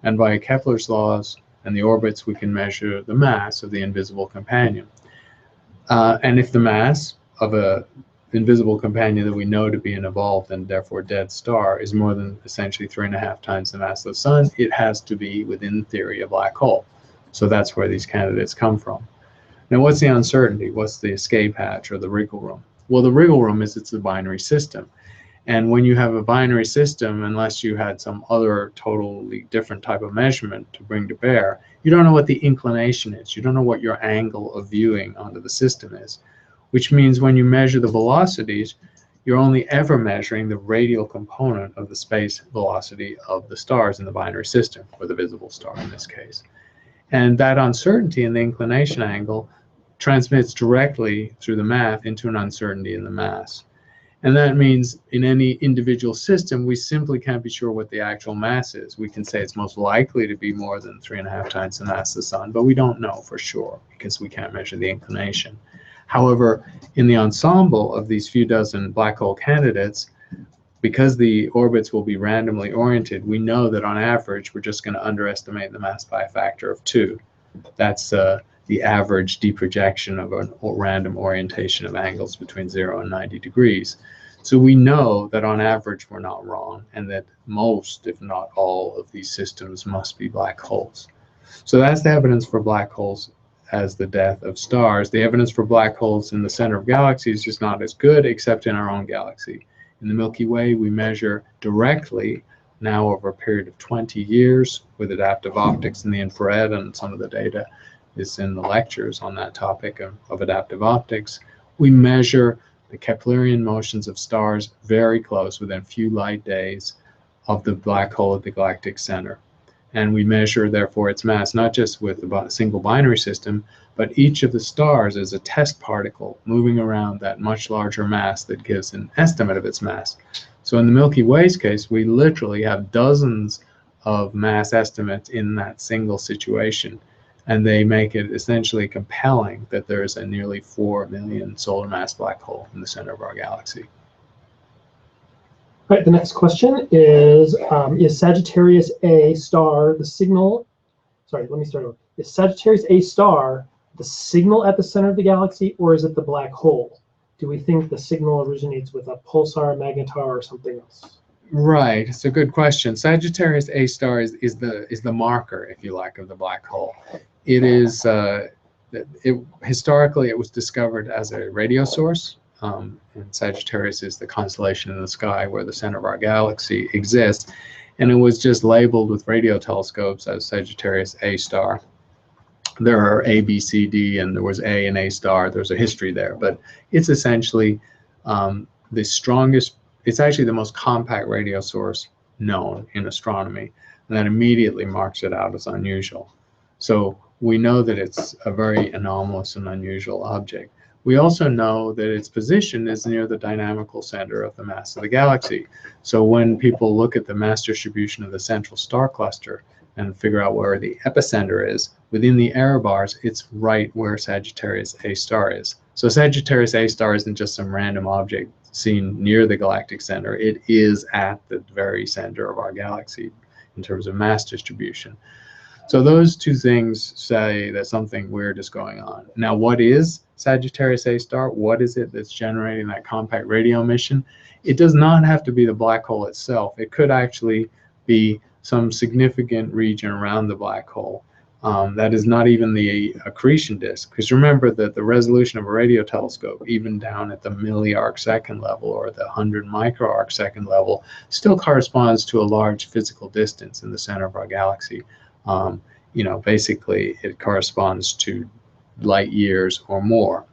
S1: And by Kepler's laws and the orbits, we can measure the mass of the invisible companion. And if the mass of a invisible companion that we know to be an evolved and therefore dead star is more than essentially 3.5 times the mass of the sun, it has to be, within theory, a black hole. So that's where these candidates come from. Now, what's the uncertainty? What's the escape hatch or the wriggle room? Well, the wriggle room is it's a binary system. And when you have a binary system, unless you had some other totally different type of measurement to bring to bear, you don't know what the inclination is. You don't know what your angle of viewing onto the system is, which means when you measure the velocities, you're only ever measuring the radial component of the space velocity of the stars in the binary system, or the visible star in this case. And that uncertainty in the inclination angle transmits directly through the math into an uncertainty in the mass. And that means in any individual system, we simply can't be sure what the actual mass is. We can say it's most likely to be more than 3.5 times the mass of the sun, but we don't know for sure because we can't measure the inclination. However, in the ensemble of these few dozen black hole candidates, because the orbits will be randomly oriented, we know that on average, we're just going to underestimate the mass by a factor of 2. That's the average deprojection of a random orientation of angles between 0 and 90 degrees. So we know that on average, we're not wrong, and that most, if not all, of these systems must be black holes. So that's the evidence for black holes as the death of stars. The evidence for black holes in the center of galaxies is just not as good, except in our own galaxy. In the Milky Way, we measure directly now over a period of 20 years with adaptive optics in the infrared, and some of the data is in the lectures on that topic of adaptive optics. We measure the Keplerian motions of stars very close, within a few light days of the black hole at the galactic center. And we measure, therefore, its mass, not just with a single binary system, but each of the stars is a test particle moving around that much larger mass that gives an estimate of its mass. So in the Milky Way's case, we literally have dozens of mass estimates in that single situation. And they make it essentially compelling that there is a nearly 4 million solar mass black hole in the center of our galaxy.
S2: All right, the next question is Sagittarius A star the signal? Sorry, let me start over. Is Sagittarius A star the signal at the center of the galaxy, or is it the black hole? Do we think the signal originates with a pulsar, magnetar, or something else?
S1: Right, it's a good question. Sagittarius A star is the marker, if you like, of the black hole. It is historically it was discovered as a radio source, and Sagittarius is the constellation in the sky where the center of our galaxy exists, and it was just labeled with radio telescopes as Sagittarius A star. There are A, B, C, D, and there was A and A star. There's a history there, but it's essentially the strongest. It's actually the most compact radio source known in astronomy, and that immediately marks it out as unusual. So we know that it's a very anomalous and unusual object. We also know that its position is near the dynamical center of the mass of the galaxy. So when people look at the mass distribution of the central star cluster and figure out where the epicenter is, within the error bars, it's right where Sagittarius A star is. So Sagittarius A star isn't just some random object seen near the galactic center. It is at the very center of our galaxy in terms of mass distribution. So those two things say that something weird is going on. Now, what is Sagittarius A star? What is it that's generating that compact radio emission? It does not have to be the black hole itself. It could actually be some significant region around the black hole. That is not even the accretion disk, because remember that the resolution of a radio telescope, even down at the milli-arc second level or the 100 micro-arc second level, still corresponds to a large physical distance in the center of our galaxy. Basically it corresponds to light years or more.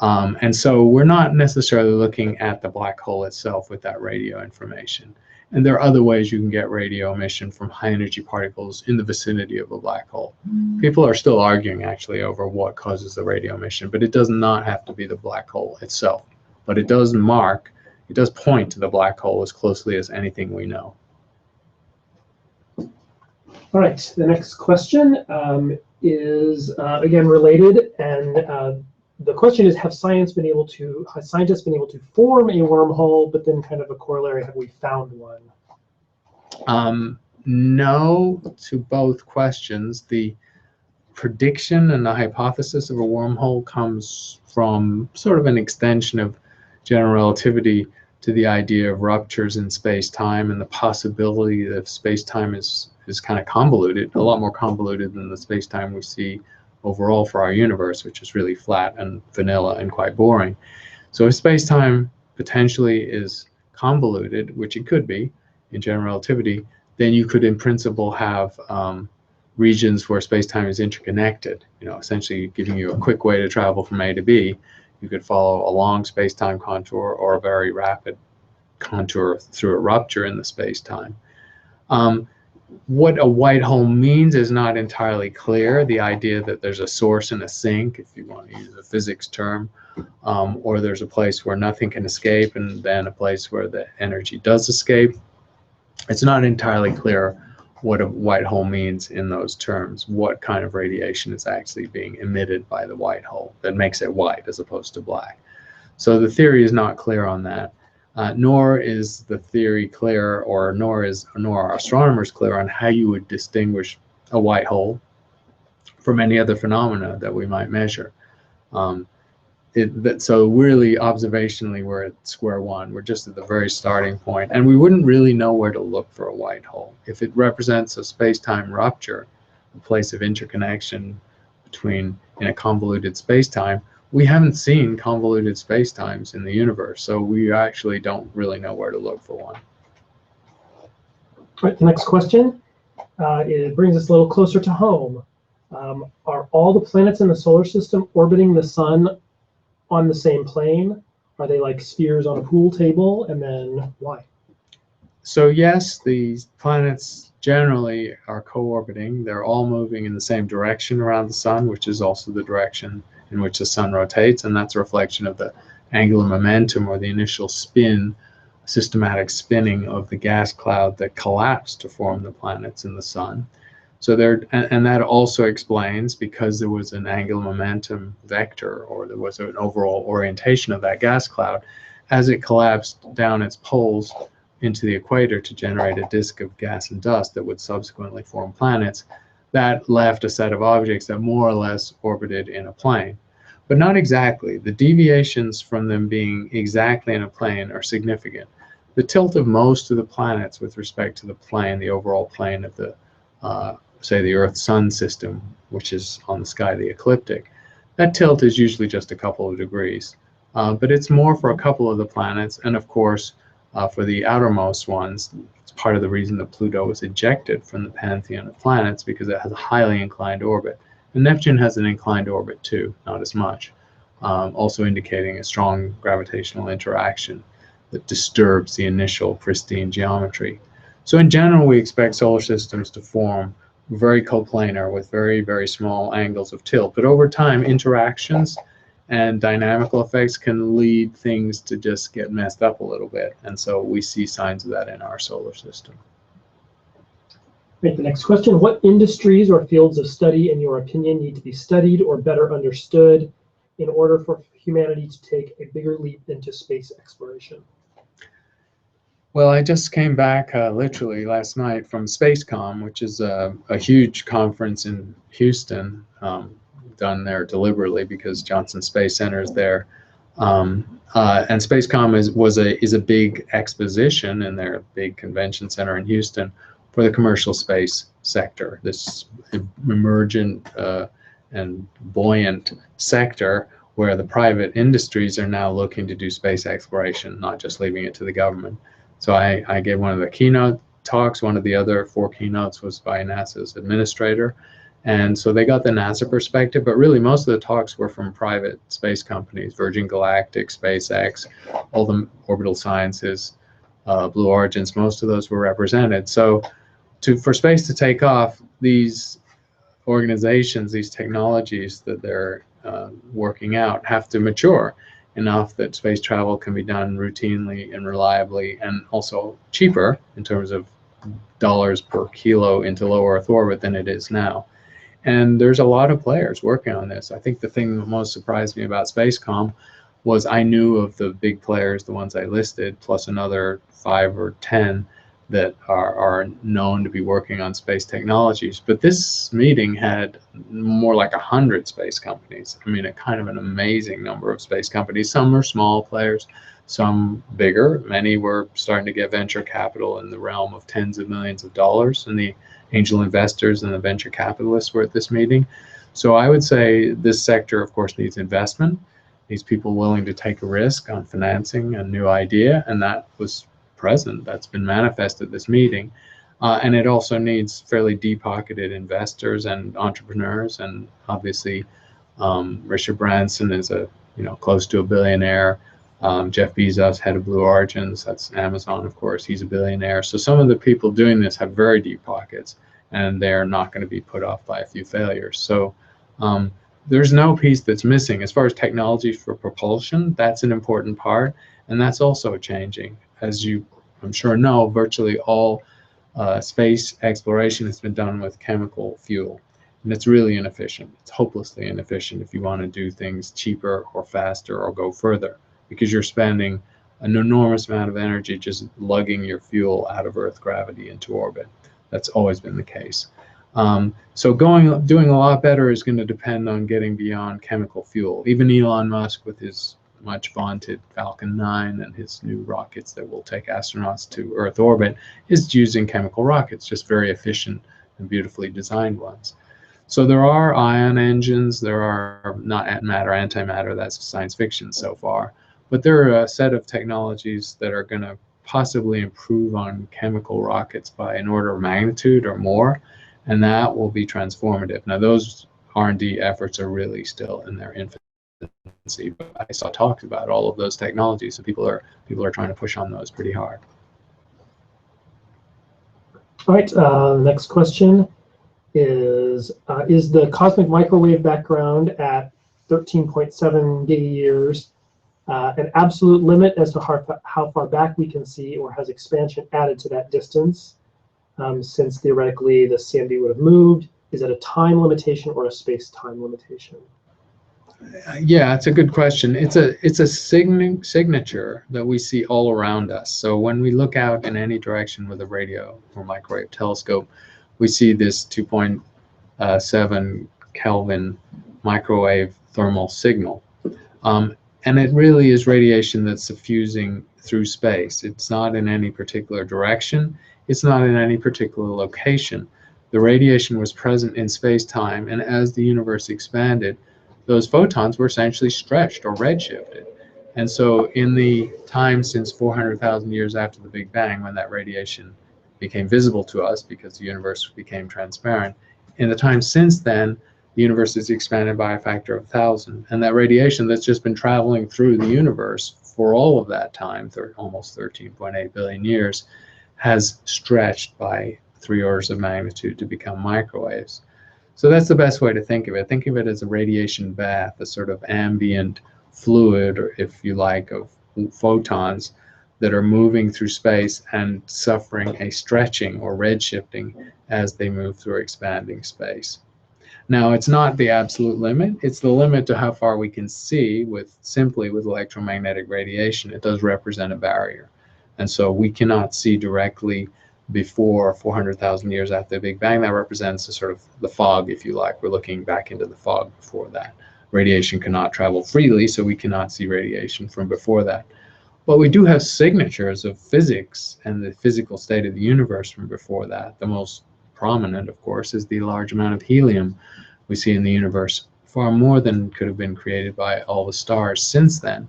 S1: And so we're not necessarily looking at the black hole itself with that radio information. And there are other ways you can get radio emission from high energy particles in the vicinity of a black hole. People are still arguing actually over what causes the radio emission, but it does not have to be the black hole itself. But it does point to the black hole as closely as anything we know.
S2: All right, the next question is again related, and the question is: Have scientists been able to form a wormhole? But then, kind of a corollary: have we found one?
S1: No to both questions. The prediction and the hypothesis of a wormhole comes from sort of an extension of general relativity to the idea of ruptures in space-time and the possibility that space-time is kind of convoluted, a lot more convoluted than the space-time we see overall for our universe, which is really flat and vanilla and quite boring. So if space-time potentially is convoluted, which it could be in general relativity, then you could in principle have regions where space-time is interconnected, essentially giving you a quick way to travel from A to B. You could follow a long space-time contour or a very rapid contour through a rupture in the space-time. What a white hole means is not entirely clear. The idea that there's a source and a sink, if you want to use a physics term, or there's a place where nothing can escape and then a place where the energy does escape. It's not entirely clear what a white hole means in those terms, what kind of radiation is actually being emitted by the white hole that makes it white as opposed to black. So the theory is not clear on that. Nor is the theory clear, nor are astronomers clear on how you would distinguish a white hole from any other phenomena that we might measure. So really, observationally, we're at square one. We're just at the very starting point, and we wouldn't really know where to look for a white hole. If it represents a space-time rupture, a place of interconnection in a convoluted space-time, we haven't seen convoluted spacetimes in the universe, so we actually don't really know where to look for one.
S2: All right, the next question, it brings us a little closer to home. Are all the planets in the solar system orbiting the sun on the same plane? Are they like spheres on a pool table, and then why?
S1: So yes, the planets generally are co-orbiting. They're all moving in the same direction around the sun, which is also the direction in which the sun rotates, and that's a reflection of the angular momentum or the initial spin, systematic spinning of the gas cloud that collapsed to form the planets in the sun. So and that also explains, because there was an angular momentum vector, or there was an overall orientation of that gas cloud, as it collapsed down its poles into the equator to generate a disk of gas and dust that would subsequently form planets, that left a set of objects that more or less orbited in a plane. But not exactly. The deviations from them being exactly in a plane are significant. The tilt of most of the planets with respect to the plane, the overall plane of the, say, the Earth-Sun system, which is on the sky, the ecliptic, that tilt is usually just a couple of degrees. But it's more for a couple of the planets, and of course, for the outermost ones, it's part of the reason that Pluto was ejected from the pantheon of planets, because it has a highly inclined orbit. And Neptune has an inclined orbit too, not as much, also indicating a strong gravitational interaction that disturbs the initial pristine geometry. So in general, we expect solar systems to form very coplanar with very, very small angles of tilt. But over time, interactions and dynamical effects can lead things to just get messed up a little bit. And so we see signs of that in our solar system.
S2: Right, the next question, what industries or fields of study, in your opinion, need to be studied or better understood in order for humanity to take a bigger leap into space exploration?
S1: Well, I just came back literally last night from SpaceCom, which is a huge conference in Houston, done there deliberately because Johnson Space Center is there. And SpaceCom is a big exposition in their big convention center in Houston, for the commercial space sector, this emergent and buoyant sector where the private industries are now looking to do space exploration, not just leaving it to the government. So I gave one of the keynote talks. One of the other 4 keynotes was by NASA's administrator. And so they got the NASA perspective, but really most of the talks were from private space companies, Virgin Galactic, SpaceX, all the orbital sciences, Blue Origins, most of those were represented. So for space to take off, these organizations, these technologies that they're working out have to mature enough that space travel can be done routinely and reliably, and also cheaper in terms of dollars per kilo into low Earth orbit than it is now. And there's a lot of players working on this. I think the thing that most surprised me about Spacecom was I knew of the big players, the ones I listed, plus another 5 or 10 that are known to be working on space technologies. But this meeting had more like 100 space companies. I mean, a kind of an amazing number of space companies. Some are small players, some bigger. Many were starting to get venture capital in the realm of tens of millions of dollars, and the angel investors and the venture capitalists were at this meeting. So I would say this sector, of course, needs investment, needs people willing to take a risk on financing a new idea, and that was present. That's been manifested at this meeting. And it also needs fairly deep-pocketed investors and entrepreneurs, and obviously Richard Branson is close to a billionaire. Jeff Bezos, head of Blue Origins, that's Amazon, of course, he's a billionaire. So some of the people doing this have very deep pockets, and they're not going to be put off by a few failures. So there's no piece that's missing. As far as technology for propulsion, that's an important part, and that's also changing. As you, I'm sure, know, virtually all space exploration has been done with chemical fuel, and it's really inefficient. It's hopelessly inefficient if you want to do things cheaper or faster or go further, because you're spending an enormous amount of energy just lugging your fuel out of Earth gravity into orbit. That's always been the case. So doing a lot better is going to depend on getting beyond chemical fuel. Even Elon Musk, with his much vaunted Falcon 9 and his new rockets that will take astronauts to Earth orbit, is using chemical rockets, just very efficient and beautifully designed ones. So there are ion engines, there are not matter, antimatter, that's science fiction so far. But there are a set of technologies that are going to possibly improve on chemical rockets by an order of magnitude or more, and that will be transformative. Now, those R&D efforts are really still in their infancy, but I saw talks about all of those technologies, and people are trying to push on those pretty hard.
S2: All right, next question is the cosmic microwave background at 13.7 gigayears an absolute limit as to how far back we can see, or has expansion added to that distance? Since theoretically the CMB would have moved, is it a time limitation or a space-time limitation?
S1: Yeah, it's a good question. It's a signature that we see all around us. So when we look out in any direction with a radio or microwave telescope, we see this 2.7 Kelvin microwave thermal signal. And it really is radiation that's suffusing through space. It's not in any particular direction. It's not in any particular location. The radiation was present in space-time, and as the universe expanded, those photons were essentially stretched or redshifted. And so in the time since 400,000 years after the Big Bang, when that radiation became visible to us because the universe became transparent, in the time since then, the universe has expanded by a factor of 1,000. And that radiation that's just been traveling through the universe for all of that time, almost 13.8 billion years, has stretched by 3 orders of magnitude to become microwaves. So that's the best way to think of it. Think of it as a radiation bath, a sort of ambient fluid, or if you like, of photons that are moving through space and suffering a stretching or redshifting as they move through expanding space. Now, it's not the absolute limit. It's the limit to how far we can see simply with electromagnetic radiation. It does represent a barrier. And so we cannot see directly before 400,000 years after the Big Bang. That represents the sort of the fog, if you like. We're looking back into the fog before that. Radiation cannot travel freely, so we cannot see radiation from before that. But we do have signatures of physics and the physical state of the universe from before that. The most prominent, of course, is the large amount of helium we see in the universe, far more than could have been created by all the stars since then.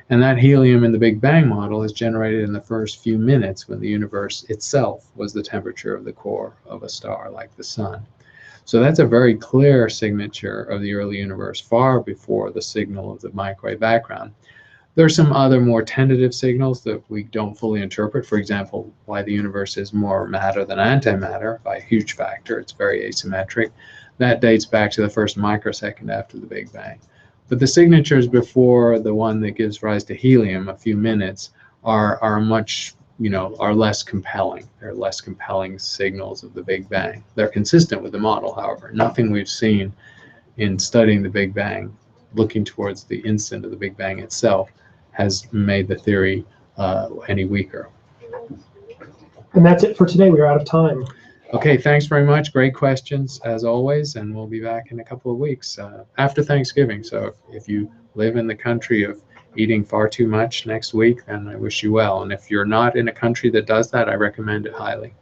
S1: And that helium in the Big Bang model is generated in the first few minutes when the universe itself was the temperature of the core of a star like the sun. So that's a very clear signature of the early universe, far before the signal of the microwave background. There are some other more tentative signals that we don't fully interpret. For example, why the universe is more matter than antimatter by a huge factor. It's very asymmetric. That dates back to the first microsecond after the Big Bang. But the signatures before the one that gives rise to helium, a few minutes, are much, are less compelling. They're less compelling signals of the Big Bang. They're consistent with the model, however. Nothing we've seen in studying the Big Bang, looking towards the instant of the Big Bang itself, has made the theory any weaker.
S2: And that's it for today. We are out of time.
S1: Okay, thanks very much. Great questions as always, and we'll be back in a couple of weeks after Thanksgiving. So if you live in the country of eating far too much next week, then I wish you well. And if you're not in a country that does that, I recommend it highly.